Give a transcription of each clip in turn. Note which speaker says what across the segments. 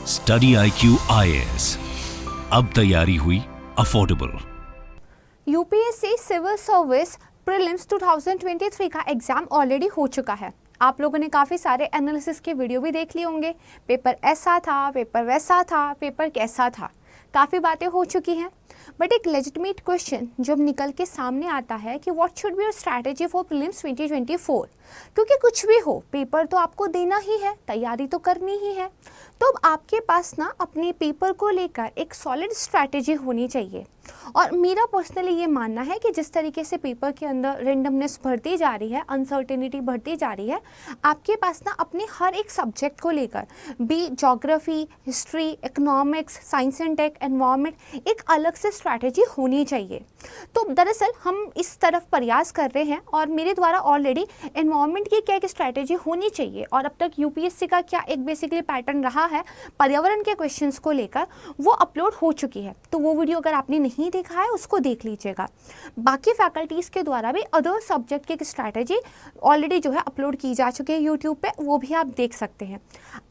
Speaker 1: Study IQ IAS, अब तैयारी हुई affordable.
Speaker 2: UPSC civil service prelims 2023 का एग्जाम ऑलरेडी हो चुका है। आप लोगों ने काफ़ी सारे एनालिसिस के वीडियो भी देख लिए होंगे। पेपर ऐसा था, पेपर वैसा था, पेपर कैसा था, काफ़ी बातें हो चुकी हैं। बट एक लेजिटिमेट क्वेश्चन जब निकल के सामने आता है कि what should be your strategy for prelims 2024, क्योंकि कुछ भी हो पेपर तो आपको देना ही है, तैयारी तो करनी ही है। तो अब आपके पास ना अपने पेपर को लेकर एक सॉलिड स्ट्रैटेजी होनी चाहिए। और मेरा पर्सनली ये मानना है कि जिस तरीके से पेपर के अंदर रेंडमनेस बढ़ती जा रही है, अनसर्टेनिटी बढ़ती जा रही है, आपके पास ना अपने हर एक सब्जेक्ट को लेकर भी geography, history, economics, science and tech, environment एक अलग से स्ट्रैटेजी होनी चाहिए। तो दरअसल हम इस तरफ प्रयास कर रहे हैं और मेरे द्वारा ऑलरेडी एनवायरनमेंट की क्या एक स्ट्रैटेजी होनी चाहिए और अब तक यूपीएससी का क्या एक बेसिकली पैटर्न रहा है पर्यावरण के क्वेश्चंस को लेकर, वो अपलोड हो चुकी है। तो वो वीडियो अगर आपने नहीं देखा है उसको देख लीजिएगा। बाकी फैकल्टीज़ के द्वारा भी अदर सब्जेक्ट की एक स्ट्रैटेजी ऑलरेडी जो है अपलोड की जा चुकी है यूट्यूब पे, वो भी आप देख सकते हैं।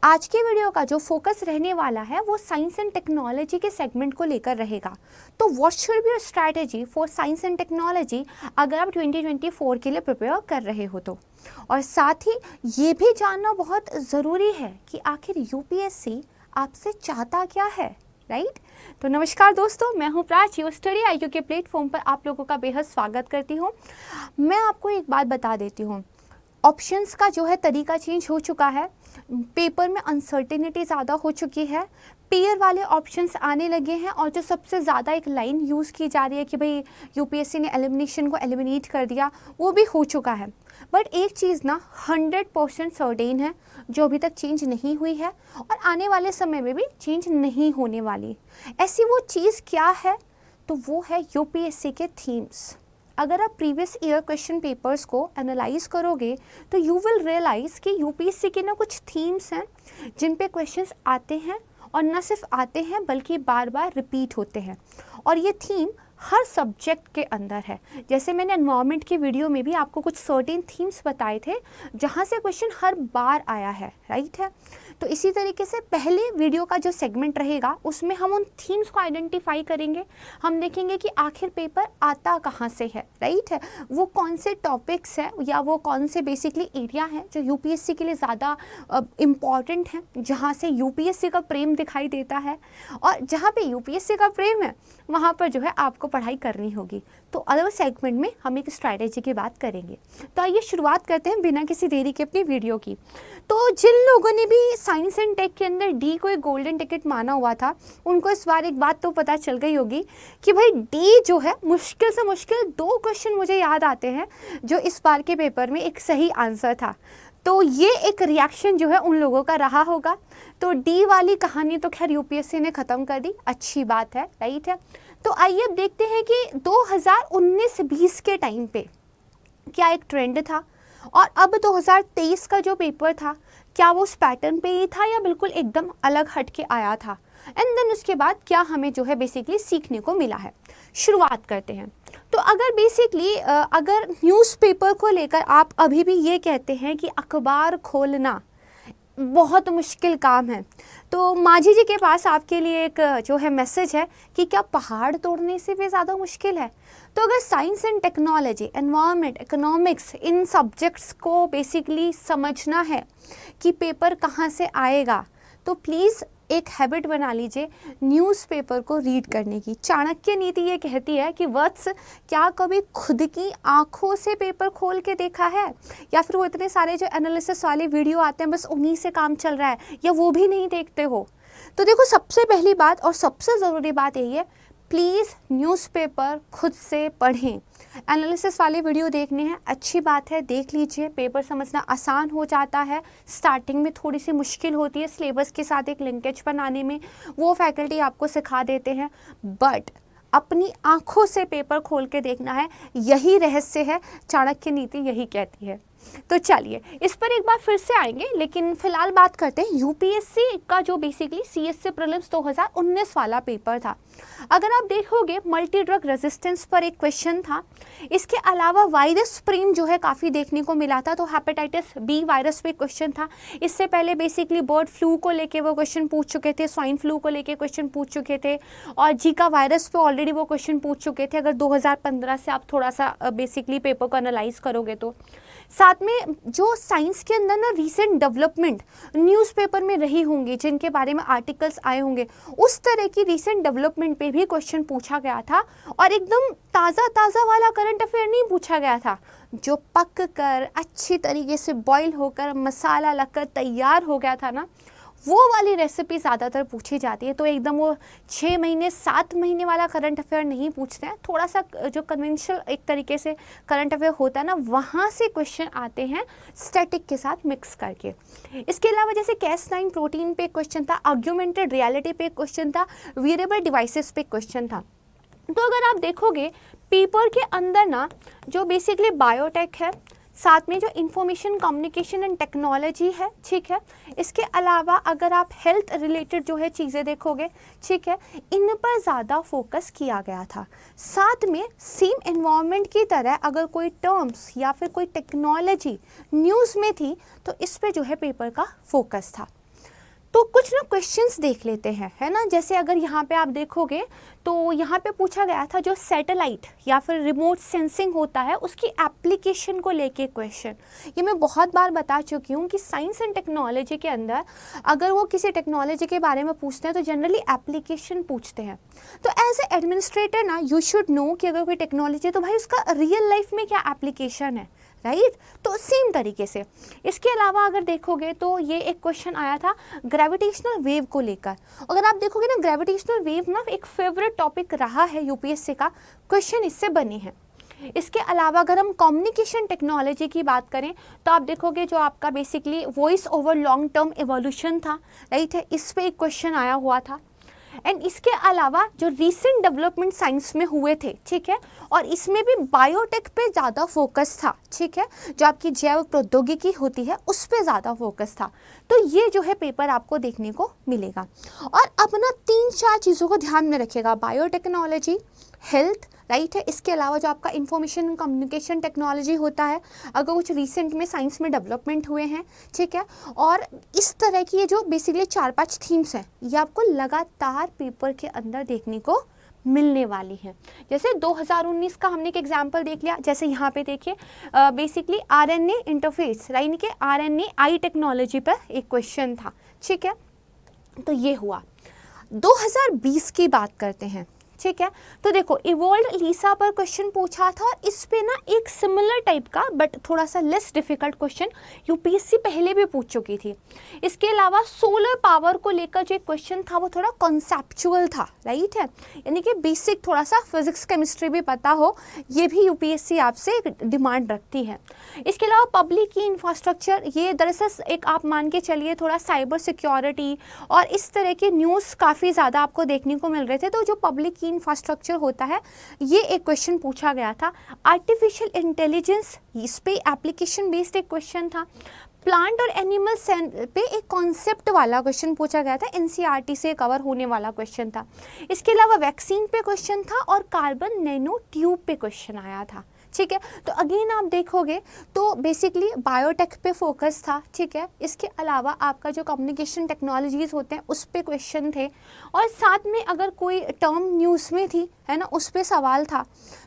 Speaker 2: आज के वीडियो का जो फोकस रहने वाला है वो साइंस एंड टेक्नोलॉजी के सेगमेंट को लेकर रहेगा। तो what should be your strategy for science and technology अगर आप 2024 के लिए प्रिपेयर कर रहे हो तो। और साथ ही ये भी जानना बहुत ज़रूरी है कि आखिर यूपीएससी आपसे चाहता क्या है, राइट? तो नमस्कार दोस्तों, मैं हूं प्राची और स्टडी IQ के प्लेटफॉर्म पर आप लोगों का बेहद स्वागत करती हूं। मैं आपको एक बात बता देती हूं, ऑप्शंस का जो है तरीका चेंज हो चुका है, पेपर में अनसर्टेनिटी ज़्यादा हो चुकी है, पेयर वाले ऑप्शंस आने लगे हैं और जो सबसे ज़्यादा एक लाइन यूज़ की जा रही है कि भाई यूपीएससी ने एलिमिनेशन को एलिमिनेट कर दिया, वो भी हो चुका है। बट एक चीज़ ना 100% सर्टेन है जो अभी तक चेंज नहीं हुई है और आने वाले समय में भी चेंज नहीं होने वाली। ऐसी वो चीज़ क्या है? तो वो है यूपीएससी के थीम्स। अगर आप प्रीवियस ईयर क्वेश्चन पेपर्स को एनालाइज करोगे तो यू विल रियलाइज़ कि यूपीएससी के ना कुछ थीम्स हैं जिन पे क्वेश्चंस आते हैं और न सिर्फ आते हैं बल्कि बार बार रिपीट होते हैं। और ये थीम हर सब्जेक्ट के अंदर है। जैसे मैंने एनवायरनमेंट की वीडियो में भी आपको कुछ सर्टेन थीम्स बताए थे जहाँ से क्वेश्चन हर बार आया है, राइट है। तो इसी तरीके से पहले वीडियो का जो सेगमेंट रहेगा उसमें हम उन थीम्स को आइडेंटिफाई करेंगे। हम देखेंगे कि आखिर पेपर आता कहाँ से है, राइट है, वो कौन से टॉपिक्स हैं या वो कौन से बेसिकली एरिया हैं जो यूपीएससी के लिए ज़्यादा इम्पॉर्टेंट हैं, जहाँ से यूपीएससी का प्रेम दिखाई देता है। और जहाँ पे यूपीएससी का प्रेम है वहाँ पर जो है आपको पढ़ाई करनी होगी। तो अदर सेगमेंट में हम एक स्ट्रैटेजी की बात करेंगे। तो आइए शुरुआत करते हैं बिना किसी देरी के अपनी वीडियो की। तो जिन लोगों ने भी साइंस एंड टेक के अंदर डी को एक गोल्डन टिकट माना हुआ था, उनको इस बार एक बात तो पता चल गई होगी कि भाई डी जो है मुश्किल से मुश्किल 2 क्वेश्चन मुझे याद आते हैं जो इस बार के पेपर में एक सही आंसर था। तो ये एक रिएक्शन जो है उन लोगों का रहा होगा। तो डी वाली कहानी तो खैर यूपीएससी ने ख़त्म कर दी, अच्छी बात है, राइट है। तो आइए अब देखते हैं कि 2019-20 के टाइम पे क्या एक ट्रेंड था और अब 2023 का जो पेपर था क्या वो उस पैटर्न पे ही था या बिल्कुल एकदम अलग हट के आया था, एंड देन उसके बाद क्या हमें जो है बेसिकली सीखने को मिला है। शुरुआत करते हैं। तो अगर बेसिकली अगर न्यूज़पेपर को लेकर आप अभी भी ये कहते हैं कि अखबार खोलना बहुत मुश्किल काम है, तो माझी जी के पास आपके लिए एक जो है मैसेज है कि क्या पहाड़ तोड़ने से भी ज़्यादा मुश्किल है? तो अगर science and technology, environment, economics, in subjects को बेसिकली समझना है कि पेपर कहाँ से आएगा, तो प्लीज़ एक हैबिट बना लीजिए न्यूज़पेपर को रीड करने की। चाणक्य नीति ये कहती है कि वत्स, क्या कभी खुद की आंखों से पेपर खोल के देखा है, या फिर वो इतने सारे जो एनालिसिस वाले वीडियो आते हैं बस उन्हीं से काम चल रहा है, या वो भी नहीं देखते हो? तो देखो, सबसे पहली बात और सबसे ज़रूरी बात यही है, प्लीज़ न्यूज़पेपर खुद से पढ़ें। एनालिसिस वाले वीडियो देखने हैं, अच्छी बात है, देख लीजिए, पेपर समझना आसान हो जाता है। स्टार्टिंग में थोड़ी सी मुश्किल होती है सिलेबस के साथ एक लिंकेज बनाने में, वो फैकल्टी आपको सिखा देते हैं, बट अपनी आँखों से पेपर खोल के देखना है, यही रहस्य है, चाणक्य नीति यही कहती है। तो चलिए इस पर एक बार फिर से आएंगे, लेकिन फिलहाल बात करते हैं यूपीएससी का जो बेसिकली सीएससी प्रीलिम्स 2019 वाला पेपर था। अगर आप देखोगे मल्टी ड्रग रेजिस्टेंस पर एक क्वेश्चन था, इसके अलावा वायरस स्प्रेम जो है काफ़ी देखने को मिला था, तो हेपेटाइटिस बी वायरस पे क्वेश्चन था। इससे पहले बेसिकली बर्ड फ्लू को लेके वो क्वेश्चन पूछ चुके थे, स्वाइन फ्लू को लेके क्वेश्चन पूछ चुके थे, और जीका वायरस पे ऑलरेडी वो क्वेश्चन पूछ चुके थे। अगर 2015 से आप थोड़ा सा बेसिकली पेपर को एनालाइज करोगे तो साथ में जो साइंस के अंदर ना रीसेंट डेवलपमेंट न्यूज़पेपर में रही होंगी, जिनके बारे में आर्टिकल्स आए होंगे, उस तरह की रीसेंट डेवलपमेंट पे भी क्वेश्चन पूछा गया था। और एकदम ताज़ा वाला करंट अफेयर नहीं पूछा गया था, जो पक कर अच्छी तरीके से बॉईल होकर मसाला लगकर तैयार हो गया था ना, वो वाली रेसिपी ज़्यादातर पूछी जाती है। तो एकदम वो 6 महीने 7 महीने वाला करंट अफेयर नहीं पूछते हैं, थोड़ा सा जो कन्वेंशनल एक तरीके से करंट अफेयर होता है ना, वहाँ से क्वेश्चन आते हैं स्टैटिक के साथ मिक्स करके। इसके अलावा जैसे Cas9 प्रोटीन पे क्वेश्चन था, आर्ग्यूमेंटेड रियलिटी पे क्वेश्चन था, वेरिएबल डिवाइसेस पे क्वेश्चन था। तो अगर आप देखोगे पेपर के अंदर ना जो बेसिकली बायोटेक है, साथ में जो इंफॉर्मेशन कम्युनिकेशन एंड टेक्नोलॉजी है, ठीक है, इसके अलावा अगर आप हेल्थ रिलेटेड जो है चीज़ें देखोगे, ठीक है, इन पर ज़्यादा फोकस किया गया था। साथ में सेम एनवायरनमेंट की तरह अगर कोई टर्म्स या फिर कोई टेक्नोलॉजी न्यूज़ में थी तो इस पे जो है पेपर का फोकस था। तो कुछ ना क्वेश्चंस देख लेते हैं, है ना। जैसे अगर यहाँ पे आप देखोगे तो यहाँ पे पूछा गया था जो सैटेलाइट या फिर रिमोट सेंसिंग होता है उसकी एप्लीकेशन को लेके क्वेश्चन। ये मैं बहुत बार बता चुकी हूँ कि साइंस एंड टेक्नोलॉजी के अंदर अगर वो किसी टेक्नोलॉजी के बारे में पूछते हैं तो जनरली एप्लीकेशन पूछते हैं। तो एज ए एडमिनिस्ट्रेटर ना यू शुड नो कि अगर कोई टेक्नोलॉजी है तो भाई उसका रियल लाइफ में क्या एप्लीकेशन है, राइट। तो सेम तरीके से इसके अलावा अगर देखोगे तो ये एक क्वेश्चन आया था ग्रेविटेशनल वेव को लेकर। अगर आप देखोगे ना, ग्रेविटेशनल वेव ना एक फेवरेट टॉपिक रहा है यूपीएससी का, क्वेश्चन इससे बने हैं। इसके अलावा अगर हम कम्युनिकेशन टेक्नोलॉजी की बात करें तो आप देखोगे जो आपका basically voice over long term evolution था, राइट है, इस पे एक क्वेश्चन आया हुआ था। एंड इसके अलावा जो रीसेंट डेवलपमेंट साइंस में हुए थे, ठीक है, और इसमें भी बायोटेक पे ज़्यादा फोकस था, ठीक है, जो आपकी जैव प्रौद्योगिकी होती है उस पे ज़्यादा फोकस था। तो ये जो है पेपर आपको देखने को मिलेगा। और अपना 3-4 चीज़ों को ध्यान में रखिएगा, बायोटेक्नोलॉजी, हेल्थ, राइट है, इसके अलावा जो आपका इंफॉर्मेशन कम्युनिकेशन टेक्नोलॉजी होता है, अगर कुछ रिसेंट में साइंस में डेवलपमेंट हुए हैं, ठीक है, और इस तरह की ये जो बेसिकली 4-5 थीम्स हैं ये आपको लगातार पेपर के अंदर देखने को मिलने वाली है। जैसे 2019 का हमने एक एग्जाम्पल देख लिया, जैसे यहाँ पे देखिए बेसिकली आरएनए इंटरफेस, यानी कि आरएनए आई टेक्नोलॉजी पर एक क्वेश्चन था, ठीक है। तो ये हुआ। 2020 की बात करते हैं, ठीक है। तो देखो इवोल्ड लीसा पर क्वेश्चन पूछा था, और इस पे ना एक सिमिलर टाइप का बट थोड़ा सा लेस डिफिकल्ट क्वेश्चन यूपीएससी पहले भी पूछ चुकी थी। इसके अलावा सोलर पावर को लेकर जो क्वेश्चन था वो थोड़ा कॉन्सेप्चुअल था, राइट है, यानी कि बेसिक थोड़ा सा फिजिक्स केमिस्ट्री भी पता हो, ये भी यूपीएससी आपसे डिमांड रखती है। इसके अलावा पब्लिक की इंफ्रास्ट्रक्चर, ये दरअसल एक आप मान के चलिए थोड़ा साइबर सिक्योरिटी और इस तरह के न्यूज़ काफ़ी ज़्यादा आपको देखने को मिल रहे थे। तो जो पब्लिक इंफ्रास्ट्रक्चर होता है, ये एक क्वेश्चन पूछा गया था। आर्टिफिशियल इंटेलिजेंस, इस पे एप्लीकेशन बेस्ड एक क्वेश्चन था। प्लांट और एनिमल सेल पे एक कॉन्सेप्ट वाला क्वेश्चन पूछा गया था, एनसीईआरटी से कवर होने वाला क्वेश्चन था। इसके अलावा वैक्सीन पे क्वेश्चन था और कार्बन नैनो ट्यूब पे क्वेश्चन आया था, ठीक है। तो अगेन आप देखोगे तो बेसिकली बायोटेक पे फोकस था, ठीक है। इसके अलावा आपका जो कम्युनिकेशन टेक्नोलॉजीज होते हैं उस पे क्वेश्चन थे, और साथ में अगर कोई टर्म न्यूज़ में थी, है ना, उस पे सवाल था।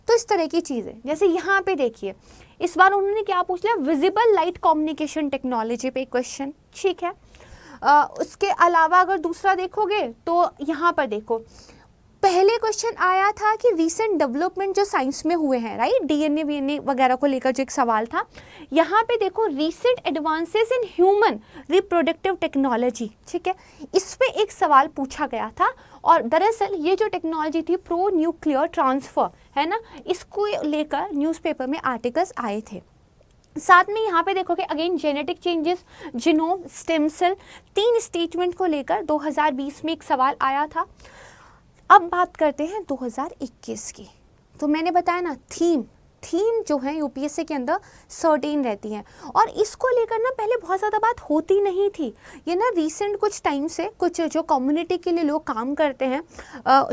Speaker 2: तो इस तरह की चीज़ें, जैसे यहाँ पे देखिए इस बार उन्होंने क्या पूछ लिया, विजिबल लाइट कम्युनिकेशन टेक्नोलॉजी पे क्वेश्चन, ठीक है। उसके अलावा अगर दूसरा देखोगे तो यहाँ पर देखो पहले क्वेश्चन आया था कि रीसेंट डेवलपमेंट जो साइंस में हुए हैं, राइट, डीएनए वीएनए वगैरह को लेकर जो एक सवाल था। यहाँ पे देखो recent advances in human reproductive technology, ठीक है, इस पे एक सवाल पूछा गया था। और दरअसल ये जो टेक्नोलॉजी थी प्रो न्यूक्लियर ट्रांसफ़र, है ना, इसको लेकर न्यूज़पेपर में आर्टिकल्स आए थे। साथ में यहाँ पे देखोगे again genetic changes, genome, stem cell, 3 statement को लेकर 2020 में एक सवाल आया था। अब बात करते हैं 2021 की। तो मैंने बताया ना, थीम थीम जो है यूपीएससी के अंदर सर्टेन रहती हैं, और इसको लेकर ना पहले बहुत ज़्यादा बात होती नहीं थी। ये ना रिसेंट कुछ टाइम से कुछ जो कम्युनिटी के लिए लोग काम करते हैं,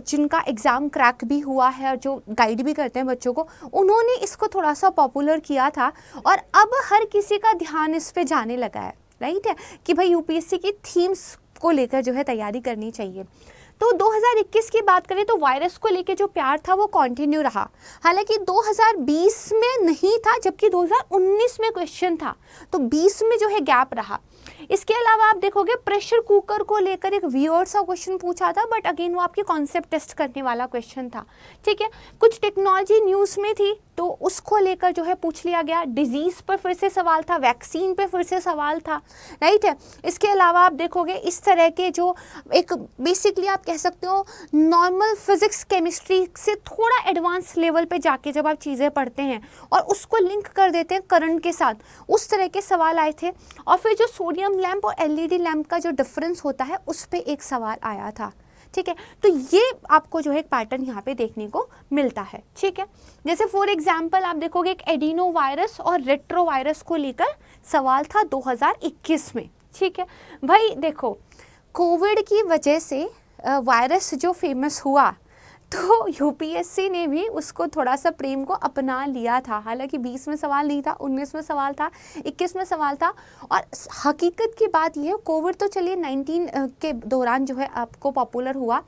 Speaker 2: जिनका एग्ज़ाम क्रैक भी हुआ है और जो गाइड भी करते हैं बच्चों को, उन्होंने इसको थोड़ा सा पॉपुलर किया था, और अब हर किसी का ध्यान इस पे जाने लगा है, राइट है, कि भाई यूपीएससी की थीम्स को लेकर जो है तैयारी करनी चाहिए। तो 2021 की बात करें तो वायरस को लेके जो प्यार था वो कंटिन्यू रहा, हालांकि 2020 में नहीं था, जबकि 2019 में क्वेश्चन था, तो 20 में जो है गैप रहा। इसके अलावा आप देखोगे प्रेशर कुकर को लेकर एक वियर्ड सा क्वेश्चन पूछा था, बट अगेन वो आपकी कॉन्सेप्ट टेस्ट करने वाला क्वेश्चन था, ठीक है। कुछ टेक्नोलॉजी न्यूज़ में थी तो उसको लेकर जो है पूछ लिया गया। डिजीज़ पर फिर से सवाल था, वैक्सीन पे फिर से सवाल था, राइट है। इसके अलावा आप देखोगे इस तरह के जो एक बेसिकली आप कह सकते हो नॉर्मल फिजिक्स केमिस्ट्री से थोड़ा एडवांस लेवल पे जाके जब आप चीज़ें पढ़ते हैं और उसको लिंक कर देते हैं करंट के साथ, उस तरह के सवाल आए थे। और फिर जो सोडियम लैंप और एलईडी लैंप का जो डिफरेंस होता है उस पर एक सवाल आया था, ठीक है। तो ये आपको जो है एक पैटर्न यहाँ पे देखने को मिलता है, ठीक है। जैसे फॉर एग्जांपल आप देखोगे एक एडिनो वायरस और रेट्रो वायरस को लेकर सवाल था 2021 में, ठीक है। भाई देखो कोविड की वजह से वायरस जो फेमस हुआ तो यूपीएससी ने भी उसको थोड़ा सा प्रेम को अपना लिया था, हालांकि 20 में सवाल नहीं था, 19 में सवाल था, 21 में सवाल था। और हकीकत की बात यह है कोविड तो चलिए 19 के दौरान जो है आपको पॉपुलर हुआ,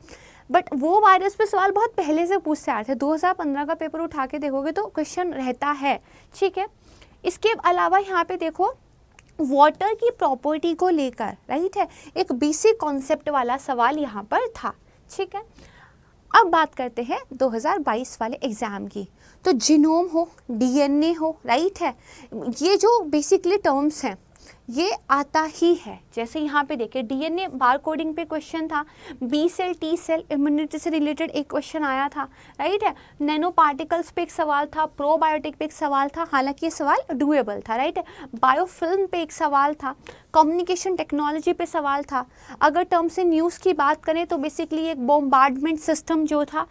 Speaker 2: बट वो वायरस पे सवाल बहुत पहले से पूछते आ रहे थे। 2015 का पेपर उठा के देखोगे तो क्वेश्चन रहता है, ठीक है। इसके अलावा यहाँ पे देखो वाटर की प्रॉपर्टी को लेकर, राइट है, एक बेसिक कॉन्सेप्ट वाला सवाल यहाँ पर था, ठीक है। अब बात करते हैं 2022 वाले एग्ज़ाम की। तो जीनोम हो, डीएनए हो, राइट है, ये जो बेसिकली टर्म्स हैं ये आता ही है। जैसे यहाँ पे देखिए डीएनए बार कोडिंग पे क्वेश्चन था, B cell T cell immunity से रिलेटेड एक क्वेश्चन आया था, राइट है। नैनो पार्टिकल्स पे एक सवाल था, प्रोबायोटिक पे एक सवाल था, हालांकि ये सवाल डुएबल था, राइट है। बायोफिल्म पे एक सवाल था, कम्युनिकेशन टेक्नोलॉजी पे सवाल था। अगर टर्म्स इन न्यूज़ की बात करें तो बेसिकली एक बॉम्बार्डमेंट सिस्टम जो था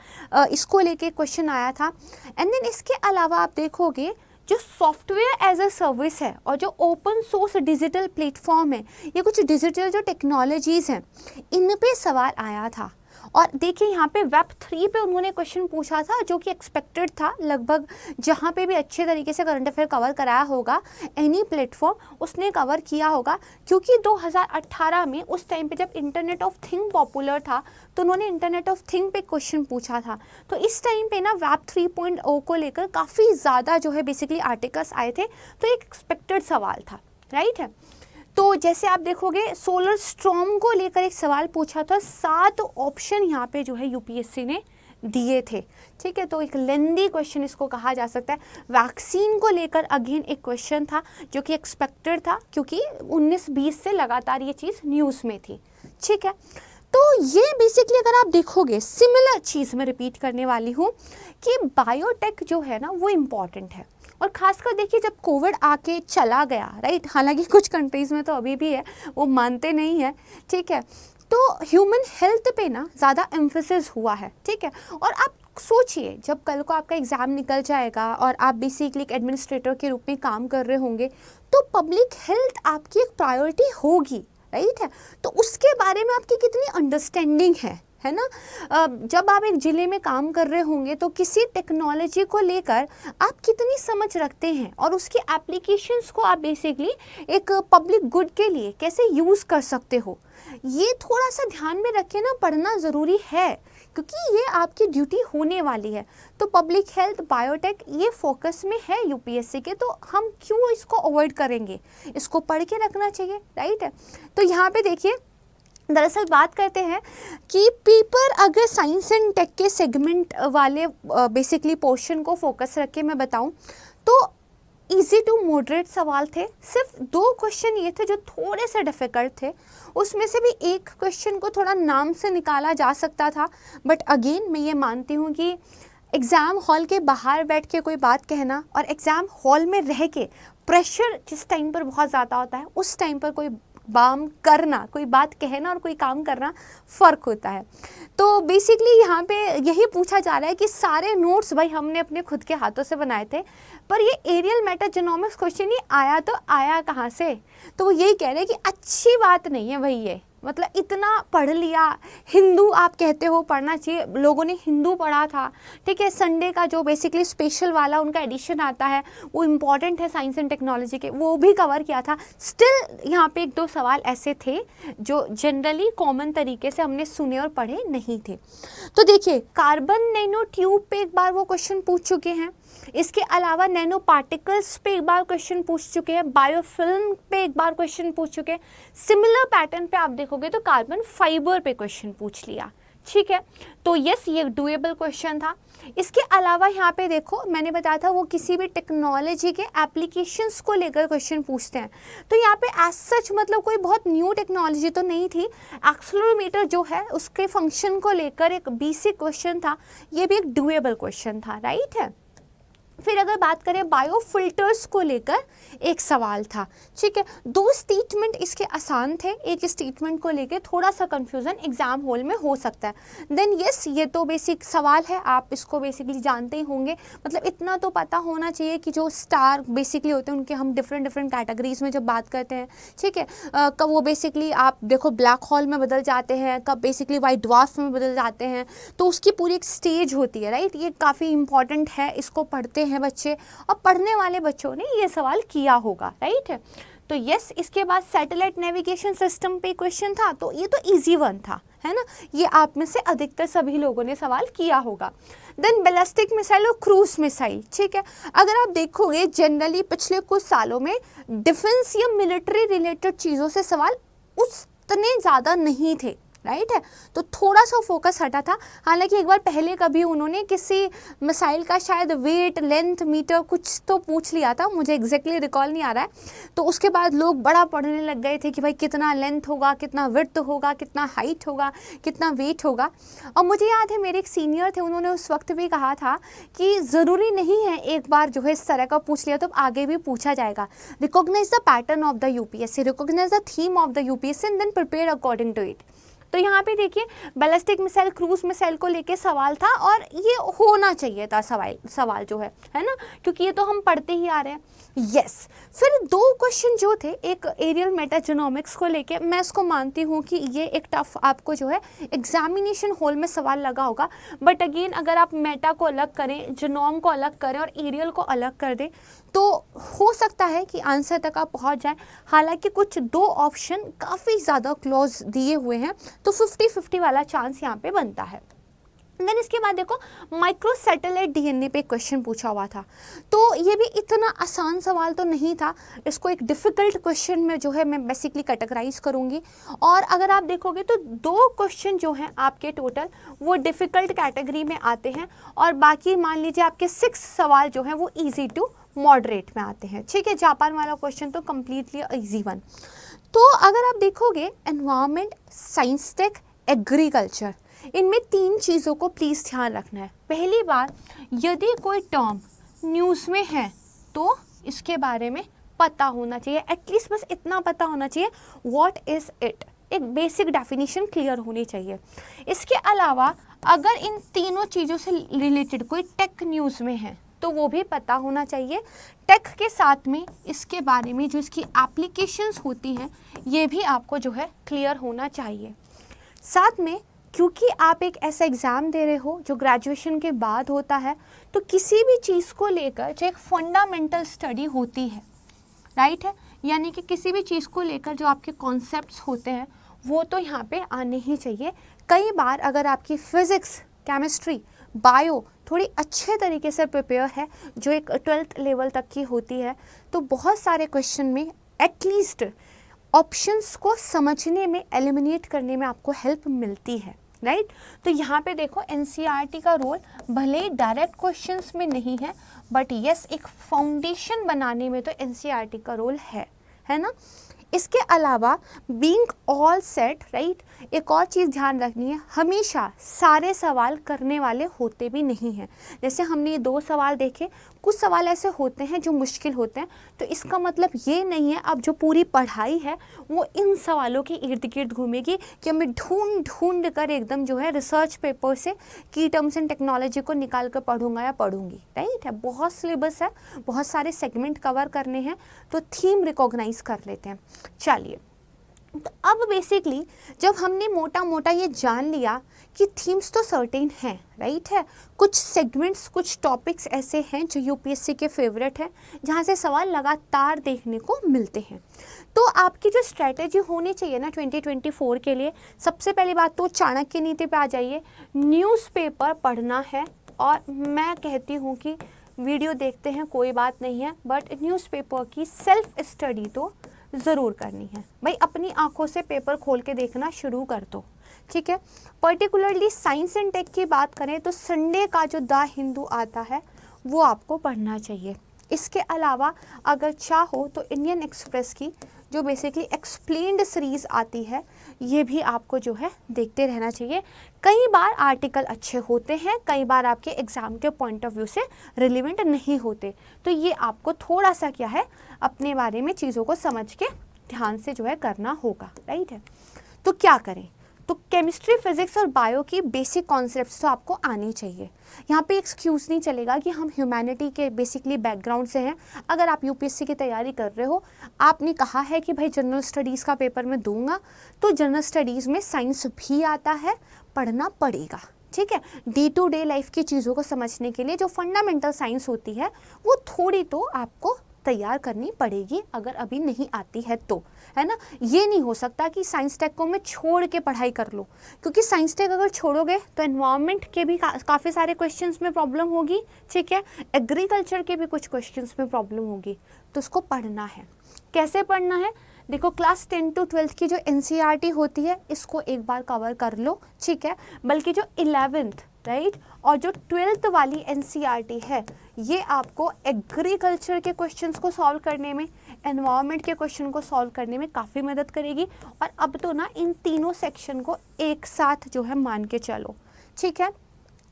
Speaker 2: इसको लेके क्वेश्चन आया था। एंड देन इसके अलावा आप देखोगे जो सॉफ्टवेयर एज अ सर्विस है और जो ओपन सोर्स डिजिटल प्लेटफॉर्म है, ये कुछ डिजिटल जो टेक्नोलॉजीज़ हैं इन पे सवाल आया था। और देखिए यहाँ पे वेब 3 पे उन्होंने क्वेश्चन पूछा था जो कि एक्सपेक्टेड था, लगभग जहाँ पे भी अच्छे तरीके से करंट अफेयर कवर कराया होगा एनी प्लेटफॉर्म उसने कवर किया होगा, क्योंकि 2018 में उस टाइम पे जब इंटरनेट ऑफ थिंग पॉपुलर था तो उन्होंने इंटरनेट ऑफ थिंग पे क्वेश्चन पूछा था। तो इस टाइम पे ना वेब 3.0 को लेकर काफ़ी ज़्यादा जो है बेसिकली आर्टिकल्स आए थे, तो एक एक्सपेक्टेड सवाल था, राइट है। तो जैसे आप देखोगे सोलर स्टॉर्म को लेकर एक सवाल पूछा था, 7 ऑप्शन यहाँ पे जो है यूपीएससी ने दिए थे, ठीक है। तो एक लेंदी क्वेश्चन इसको कहा जा सकता है। वैक्सीन को लेकर अगेन एक क्वेश्चन था जो कि एक्सपेक्टेड था, क्योंकि 19-20 से लगातार ये चीज़ न्यूज़ में थी, ठीक है। तो ये बेसिकली अगर आप देखोगे सिमिलर चीज़ मैं रिपीट करने वाली हूँ कि बायोटेक जो है ना वो इम्पॉर्टेंट है, और ख़ासकर देखिए जब कोविड आके चला गया, राइट, हालांकि कुछ कंट्रीज़ में तो अभी भी है, वो मानते नहीं है, ठीक है। तो ह्यूमन हेल्थ पे ना ज़्यादा एम्फेसिस हुआ है, ठीक है। और आप सोचिए जब कल को आपका एग्ज़ाम निकल जाएगा और आप बेसिकली एक एडमिनिस्ट्रेटर के रूप में काम कर रहे होंगे तो पब्लिक हेल्थ आपकी एक प्रायोरिटी होगी, राइट है। तो उसके बारे में आपकी कितनी अंडरस्टैंडिंग है ना। जब आप एक ज़िले में काम कर रहे होंगे तो किसी टेक्नोलॉजी को लेकर आप कितनी समझ रखते हैं और उसकी एप्लीकेशंस को आप बेसिकली एक पब्लिक गुड के लिए कैसे यूज़ कर सकते हो, ये थोड़ा सा ध्यान में रखे ना, पढ़ना ज़रूरी है क्योंकि ये आपकी ड्यूटी होने वाली है। तो पब्लिक हेल्थ बायोटेक ये फोकस में है यूपीएससी के, तो हम क्यों इसको अवॉइड करेंगे, इसको पढ़ के रखना चाहिए, राइट है। तो यहाँ पे देखिए दरअसल बात करते हैं कि पेपर अगर साइंस एंड टेक के सेगमेंट वाले बेसिकली पोर्शन को फोकस रख के मैं बताऊं तो इजी टू मॉडरेट सवाल थे। सिर्फ 2 क्वेश्चन ये थे जो थोड़े से डिफ़िकल्ट थे, उसमें से भी एक क्वेश्चन को थोड़ा नाम से निकाला जा सकता था, बट अगेन मैं ये मानती हूँ कि एग्ज़ाम हॉल के बाहर बैठ के कोई बात कहना और एग्ज़ाम हॉल में रह के प्रेशर जिस टाइम पर बहुत ज़्यादा होता है उस टाइम पर कोई बाम करना, कोई बात कहना और कोई काम करना फ़र्क होता है। तो बेसिकली यहाँ पे यही पूछा जा रहा है कि सारे नोट्स भाई हमने अपने खुद के हाथों से बनाए थे, पर ये एरियल मेटाजेनोमिक्स क्वेश्चन ही आया तो आया कहाँ से? तो वो यही कह रहे हैं कि अच्छी बात नहीं है भाई ये, मतलब इतना पढ़ लिया, हिंदू आप कहते हो पढ़ना चाहिए, लोगों ने हिंदू पढ़ा था, ठीक है, संडे का जो बेसिकली स्पेशल वाला उनका एडिशन आता है वो इम्पॉर्टेंट है साइंस एंड टेक्नोलॉजी के, वो भी कवर किया था। स्टिल यहाँ पे एक दो सवाल ऐसे थे जो जनरली कॉमन तरीके से हमने सुने और पढ़े नहीं थे। तो देखिए, कार्बन नैनो ट्यूब पे एक बार वो क्वेश्चन पूछ चुके हैं, इसके अलावा नैनो पार्टिकल्स पे एक बार क्वेश्चन पूछ चुके हैं, बायोफिल्म पे एक बार क्वेश्चन पूछ चुके हैं। सिमिलर पैटर्न पे आप देखोगे तो कार्बन फाइबर पे क्वेश्चन पूछ लिया, ठीक है। तो यस, ये डुएबल क्वेश्चन था। इसके अलावा यहाँ पे देखो, मैंने बताया था वो किसी भी टेक्नोलॉजी के एप्लीकेशंस को लेकर क्वेश्चन पूछते हैं। तो यहाँ पे एज सच मतलब कोई बहुत न्यू टेक्नोलॉजी तो नहीं थी। एक्सेलेरोमीटर जो है उसके फंक्शन को लेकर एक बेसिक क्वेश्चन था, ये भी एक डुएबल क्वेश्चन था, राइट है। फिर अगर बात करें बायोफिल्टर्स को लेकर एक सवाल था, ठीक है। दो स्टेटमेंट इसके आसान थे, एक स्टेटमेंट को लेकर थोड़ा सा कंफ्यूजन एग्जाम हॉल में हो सकता है। देन यस, ये तो बेसिक सवाल है, आप इसको बेसिकली जानते ही होंगे, मतलब इतना तो पता होना चाहिए कि जो स्टार बेसिकली होते हैं उनके हम डिफरेंट कैटेगरीज में जब बात करते हैं, ठीक है, कब वो बेसिकली आप देखो ब्लैक होल में बदल जाते हैं, कब बेसिकली वाइट ड्वार्फ में बदल जाते हैं, तो उसकी पूरी एक स्टेज होती है, राइट। ये काफ़ी इंपॉर्टेंट है, इसको पढ़ते हैं बच्चे, और पढ़ने वाले बच्चों ने ये सवाल किया होगा, राइट है। तो यस, इसके बाद सैटेलाइट नेविगेशन सिस्टम पे क्वेश्चन था, तो ये तो इजी वन था, है ना, ये आप में से अधिकतर सभी लोगों ने सवाल किया होगा। देन बैलिस्टिक मिसाइल और क्रूज मिसाइल, ठीक है। अगर आप देखोगे जनरली पिछले कुछ सालों में डिफेंस या मिलिट्री रिलेटेड चीज़ों से सवाल उतने ज़्यादा नहीं थे, राइट है, तो थोड़ा सा फोकस हटा था। हालांकि एक बार पहले कभी उन्होंने किसी मिसाइल का शायद वेट, लेंथ, मीटर कुछ तो पूछ लिया था, मुझे एग्जैक्टली रिकॉल नहीं आ रहा है, तो उसके बाद लोग बड़ा पढ़ने लग गए थे कि भाई कितना लेंथ होगा, कितना विड्थ होगा, कितना हाइट होगा, कितना वेट होगा। और मुझे याद है मेरे एक सीनियर थे, उन्होंने उस वक्त भी कहा था कि ज़रूरी नहीं है एक बार जो है इस तरह का पूछ लिया तो आगे भी पूछा जाएगा। Recognise the pattern of the UPSC, recognise the theme of the UPSC and then prepare according to it. तो यहाँ पे देखिए बैलिस्टिक मिसाइल, क्रूज मिसाइल को लेके सवाल था, और ये होना चाहिए था सवाल जो है ना, क्योंकि ये तो हम पढ़ते ही आ रहे हैं। यस, फिर दो क्वेश्चन जो थे, एक एरियल मेटाजेनोमिक्स को लेके, मैं इसको मानती हूँ कि ये एक टफ आपको जो है एग्जामिनेशन हॉल में सवाल लगा होगा, बट अगेन अगर आप मेटा को अलग करें, जीनोम को अलग करें और एरियल को अलग कर दें तो हो सकता है कि आंसर तक आप पहुँच जाएं। हालांकि कुछ दो ऑप्शन काफ़ी ज़्यादा क्लोज दिए हुए हैं, तो 50-50 वाला चांस यहाँ पे बनता है। देन इसके बाद देखो माइक्रो सैटेलाइट डीएनए पे क्वेश्चन पूछा हुआ था, तो ये भी इतना आसान सवाल तो नहीं था, इसको एक डिफ़िकल्ट क्वेश्चन में जो है मैं बेसिकली कैटेगराइज करूँगी। और अगर आप देखोगे तो दो क्वेश्चन जो हैं आपके टोटल वो डिफ़िकल्ट कैटेगरी में आते हैं, और बाकी मान लीजिए आपके 6 सवाल जो हैं वो ईजी टू मॉडरेट में आते हैं, ठीक है। जापान वाला क्वेश्चन तो कम्प्लीटली ईजी वन। तो अगर आप देखोगे एनवायरनमेंट, साइंस टेक, एग्रीकल्चर, इनमें 3 चीज़ों को प्लीज़ ध्यान रखना है। पहली बात, यदि कोई टर्म न्यूज़ में है तो इसके बारे में पता होना चाहिए, एटलीस्ट बस इतना पता होना चाहिए व्हाट इज़ इट, एक बेसिक डेफिनेशन क्लियर होनी चाहिए। इसके अलावा अगर इन तीनों चीज़ों से रिलेटेड कोई टेक न्यूज़ में है तो वो भी पता होना चाहिए। टेक के साथ में इसके बारे में जो इसकी एप्लीकेशंस होती हैं ये भी आपको जो है क्लियर होना चाहिए। साथ में क्योंकि आप एक ऐसा एग्ज़ाम दे रहे हो जो ग्रेजुएशन के बाद होता है, तो किसी भी चीज़ को लेकर जो एक फंडामेंटल स्टडी होती है, राइट है, यानी कि किसी भी चीज़ को लेकर जो आपके कॉन्सेप्ट्स होते हैं वो तो यहाँ पे आने ही चाहिए। कई बार अगर आपकी फिज़िक्स, केमिस्ट्री, बायो थोड़ी अच्छे तरीके से प्रिपेयर है, जो एक 12th लेवल तक की होती है, तो बहुत सारे क्वेश्चन में एटलीस्ट ऑप्शंस को समझने में, एलिमिनेट करने में आपको हेल्प मिलती है, राइट। तो यहाँ पे देखो एनसीईआरटी का रोल भले ही डायरेक्ट क्वेश्चंस में नहीं है, बट यस एक फाउंडेशन बनाने में तो एनसीईआरटी का रोल है ना। इसके अलावा बीइंग ऑल सेट, राइट, एक और चीज़ ध्यान रखनी है, हमेशा सारे सवाल करने वाले होते भी नहीं हैं। जैसे हमने ये 2 सवाल देखे, कुछ सवाल ऐसे होते हैं जो मुश्किल होते हैं, तो इसका मतलब ये नहीं है अब जो पूरी पढ़ाई है वो इन सवालों के इर्द गिर्द घूमेगी कि मैं ढूंढ ढूंढ कर एकदम जो है रिसर्च पेपर से की टर्म्स एंड टेक्नोलॉजी को निकाल कर पढ़ूंगा या पढ़ूंगी, राइट है। बहुत सिलेबस है, बहुत सारे सेगमेंट कवर करने हैं, तो थीम रिकॉग्नाइज कर लेते हैं। चलिए, तो अब बेसिकली जब हमने मोटा मोटा ये जान लिया कि थीम्स तो सर्टेन हैं, राइट है, कुछ सेगमेंट्स, कुछ टॉपिक्स ऐसे हैं जो यूपीएससी के फेवरेट हैं, जहाँ से सवाल लगातार देखने को मिलते हैं, तो आपकी जो स्ट्रैटेजी होनी चाहिए ना 2024 के लिए, सबसे पहली बात तो चाणक्य नीति पे आ जाइए, न्यूज़पेपर पढ़ना है। और मैं कहती हूँ कि वीडियो देखते हैं कोई बात नहीं है, बट न्यूज़पेपर की सेल्फ स्टडी तो ज़रूर करनी है भाई, अपनी आंखों से पेपर खोल के देखना शुरू कर दो, ठीक है। पर्टिकुलरली साइंस एंड टेक की बात करें तो संडे का जो द हिंदू आता है वो आपको पढ़ना चाहिए। इसके अलावा अगर चाहो तो इंडियन एक्सप्रेस की जो बेसिकली एक्सप्लेन्ड सीरीज़ आती है, ये भी आपको जो है देखते रहना चाहिए। कई बार आर्टिकल अच्छे होते हैं, कई बार आपके एग्ज़ाम के पॉइंट ऑफ व्यू से रिलेवेंट नहीं होते, तो ये आपको थोड़ा सा क्या है अपने बारे में चीज़ों को समझ के ध्यान से जो है करना होगा, राइट है। तो क्या करें, तो केमिस्ट्री, फिजिक्स और बायो की बेसिक कॉन्सेप्ट्स तो आपको आनी चाहिए। यहाँ पे एक्सक्यूज़ नहीं चलेगा कि हम ह्यूमैनिटी के बेसिकली बैकग्राउंड से हैं। अगर आप यूपीएससी की तैयारी कर रहे हो, आपने कहा है कि भाई जनरल स्टडीज़ का पेपर मैं दूंगा, तो जनरल स्टडीज़ में साइंस भी आता है, पढ़ना पड़ेगा, ठीक है। डे टू डे लाइफ की चीज़ों को समझने के लिए जो फंडामेंटल साइंस होती है वो थोड़ी तो आपको तैयार करनी पड़ेगी, अगर अभी नहीं आती है तो, है ना। ये नहीं हो सकता कि साइंस टेक को मैं छोड़ के पढ़ाई कर लूँ, क्योंकि साइंस टेक अगर छोड़ोगे तो एनवायरनमेंट के भी काफ़ी सारे क्वेश्चंस में प्रॉब्लम होगी, ठीक है, एग्रीकल्चर के भी कुछ क्वेश्चंस में प्रॉब्लम होगी, तो उसको पढ़ना है। कैसे पढ़ना है, देखो क्लास 10 to 12 की जो एनसीईआरटी होती है इसको एक बार कवर कर लो, ठीक है, बल्कि जो 11th, राइट, और जो 12th वाली एनसीईआरटी है ये आपको एग्रीकल्चर के क्वेश्चंस को सॉल्व करने में, एनवायरनमेंट के क्वेश्चन को सॉल्व करने में काफ़ी मदद करेगी। और अब तो ना इन तीनों सेक्शन को एक साथ जो है मान के चलो, ठीक है।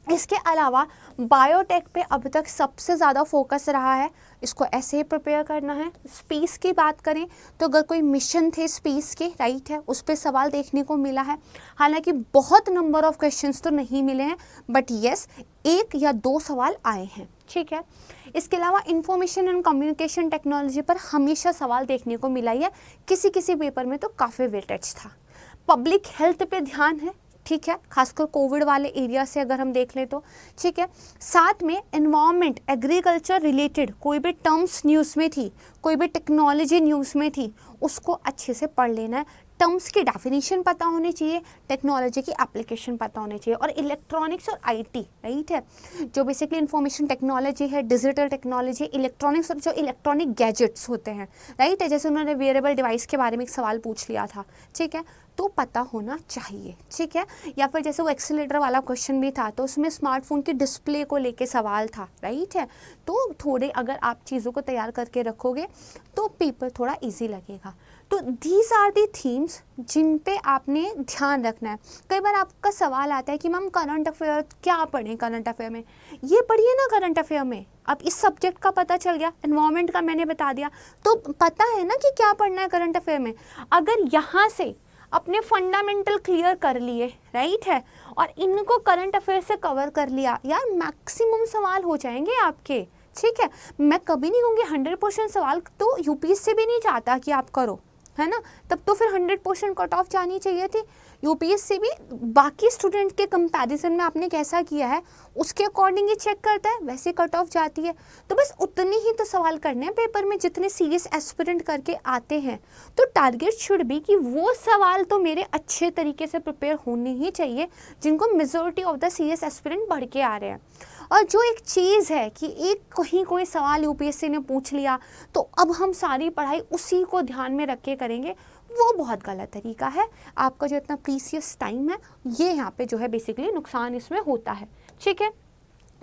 Speaker 2: इसके अलावा बायोटेक पे अब तक सबसे ज़्यादा फोकस रहा है, इसको ऐसे ही प्रिपेयर करना है। स्पेस की बात करें तो अगर कोई मिशन थे स्पेस के, राइट है, उस पर सवाल देखने को मिला है, हालांकि बहुत नंबर ऑफ क्वेश्चंस तो नहीं मिले हैं, बट येस 1 या 2 सवाल आए हैं, ठीक है। इसके अलावा इंफॉर्मेशन एंड कम्युनिकेशन टेक्नोलॉजी पर हमेशा सवाल देखने को मिला ही है, किसी किसी पेपर में तो काफ़ी वेटेज था। पब्लिक हेल्थ पे ध्यान है, ठीक है, खासकर कोविड वाले एरिया से अगर हम देख लें तो, ठीक है। साथ में एनवायरनमेंट, एग्रीकल्चर रिलेटेड कोई भी टर्म्स न्यूज़ में थी, कोई भी टेक्नोलॉजी न्यूज़ में थी, उसको अच्छे से पढ़ लेना है। टर्म्स की डेफिनेशन पता होनी चाहिए, टेक्नोलॉजी की एप्लीकेशन पता होनी चाहिए, और इलेक्ट्रॉनिक्स और आईटी, राइट है, जो बेसिकली इंफॉर्मेशन टेक्नोलॉजी है, डिजिटल टेक्नोलॉजी, इलेक्ट्रॉनिक्स और जो इलेक्ट्रॉनिक गैजेट्स होते हैं, राइट है, जैसे उन्होंने वेयरेबल डिवाइस के बारे में एक सवाल पूछ लिया था, ठीक है, तो पता होना चाहिए, ठीक है। या फिर जैसे वो एक्सीलेटर वाला क्वेश्चन भी था, तो उसमें स्मार्टफोन की डिस्प्ले को लेके सवाल था, राइट है। तो थोड़े अगर आप चीज़ों को तैयार करके रखोगे तो पेपर थोड़ा इजी लगेगा। तो दीज आर दी थीम्स जिन पे आपने ध्यान रखना है। कई बार आपका सवाल आता है कि मैम करंट अफेयर क्या पढ़ें, करंट अफेयर में ये पढ़िए ना, करंट अफेयर में अब इस सब्जेक्ट का पता चल गया, एनवायरनमेंट का मैंने बता दिया, तो पता है ना कि क्या पढ़ना है करंट अफेयर में। अगर यहाँ से अपने फंडामेंटल क्लियर कर लिए, राइट है, और इनको करंट अफेयर से कवर कर लिया, यार मैक्सिमम सवाल हो जाएंगे आपके, ठीक है। मैं कभी नहीं कहूँगी 100% सवाल तो यूपीएससी भी नहीं चाहता कि आप करो, है ना, तब तो फिर 100% कट ऑफ जानी चाहिए थी। यूपीएससी भी बाकी स्टूडेंट के कंपैरिजन में आपने कैसा किया है उसके अकॉर्डिंग ही चेक करता है, वैसे कट ऑफ जाती है। तो बस उतने ही तो सवाल करने हैं पेपर में जितने सीरियस एस्पिरेंट करके आते हैं। तो टारगेट शुड भी कि वो सवाल तो मेरे अच्छे तरीके से प्रिपेयर होने ही चाहिए जिनको majority of the serious aspirant बढ़ के आ रहे हैं। और जो एक चीज़ है कि एक कहीं कोई सवाल यूपीएससी ने पूछ लिया तो अब हम सारी पढ़ाई उसी को ध्यान में रख के करेंगे, वो बहुत गलत तरीका है। आपका जो इतना प्रीसियस टाइम है ये यहाँ पे जो है बेसिकली नुकसान इसमें होता है, ठीक है।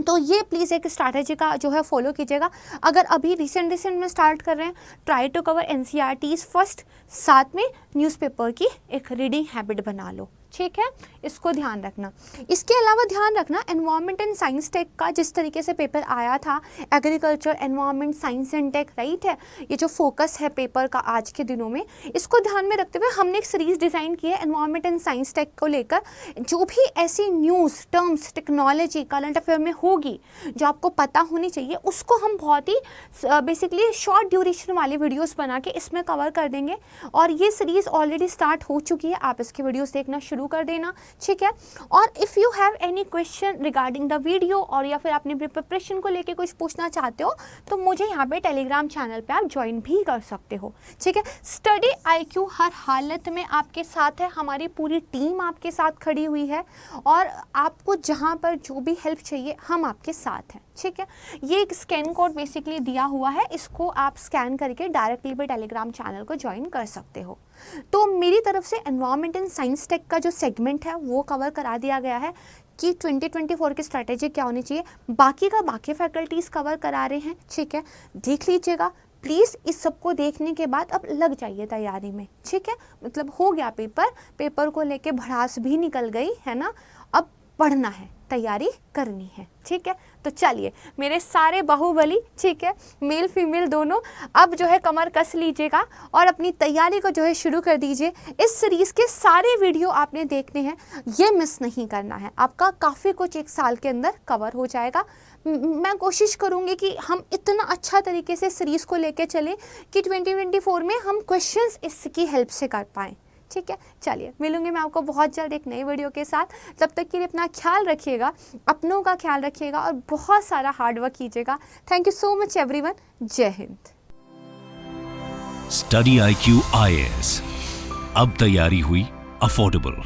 Speaker 2: तो ये प्लीज़ एक स्ट्रैटेजी का जो है फॉलो कीजिएगा। अगर अभी रिसेंट में स्टार्ट कर रहे हैं, try to cover NCERTs first, साथ में न्यूज़पेपर की एक रीडिंग हैबिट बना लो, ठीक है, इसको ध्यान रखना। इसके अलावा ध्यान रखना एनवायरनमेंट एंड साइंस टेक का जिस तरीके से पेपर आया था, agriculture, environment, science and tech, right है, ये जो फोकस है पेपर का आज के दिनों में, इसको ध्यान में रखते हुए हमने एक सीरीज डिज़ाइन की है एनवायरनमेंट एंड साइंस टेक को लेकर। जो भी ऐसी news, terms, technology current affair में होगी जो आपको पता होनी चाहिए, उसको हम बहुत ही बेसिकली शॉर्ट ड्यूरेशन वाली वीडियोस बना के इसमें कवर कर देंगे। और ये सीरीज़ ऑलरेडी स्टार्ट हो चुकी है, आप इसकी वीडियोस देखना शुरू कर देना, ठीक है। और if you have any question regarding the video, और या फिर अपनी प्रिपरेशन को लेके कुछ पूछना चाहते हो, तो मुझे यहाँ पे टेलीग्राम चैनल पे आप ज्वाइन भी कर सकते हो, ठीक है। स्टडी IQ हर हालत में आपके साथ है, हमारी पूरी टीम आपके साथ खड़ी हुई है, और आपको जहाँ पर जो भी हेल्प चाहिए हम आपके साथ हैं, ठीक है। ये एक स्कैन कोड बेसिकली दिया हुआ है, इसको आप स्कैन करके डायरेक्टली भी टेलीग्राम चैनल को ज्वाइन कर सकते हो। तो मेरी तरफ से एनवायरनमेंट एंड साइंस टेक का जो सेगमेंट है वो कवर करा दिया गया है कि 2024 की स्ट्रैटेजी क्या होनी चाहिए। बाकी का बाकी फैकल्टीज़ कवर करा रहे हैं, ठीक है, देख लीजिएगा प्लीज़। इस सबको देखने के बाद अब लग जाइए तैयारी में, ठीक है। मतलब हो गया पेपर को लेके भड़ास भी निकल गई है ना, अब पढ़ना है, तैयारी करनी है, ठीक है। तो चलिए मेरे सारे बाहुबली, ठीक है, मेल फीमेल दोनों, अब जो है कमर कस लीजिएगा और अपनी तैयारी को जो है शुरू कर दीजिए। इस सीरीज़ के सारे वीडियो आपने देखने हैं, ये मिस नहीं करना है, आपका काफ़ी कुछ एक साल के अंदर कवर हो जाएगा। मैं कोशिश करूँगी कि हम इतना अच्छा तरीके से सीरीज़ को लेके चलें कि 2024 में हम क्वेश्चंस इसकी हेल्प से कर पाएँ, ठीक है। चलिए मिलूंगी मैं आपको बहुत जल्द एक नई वीडियो के साथ। तब तक के लिए अपना ख्याल रखिएगा, अपनों का ख्याल रखिएगा और बहुत सारा हार्ड वर्क कीजिएगा। Thank you so much everyone. जय हिंद।
Speaker 1: स्टडी IQ IAS, अब तैयारी हुई अफोर्डेबल।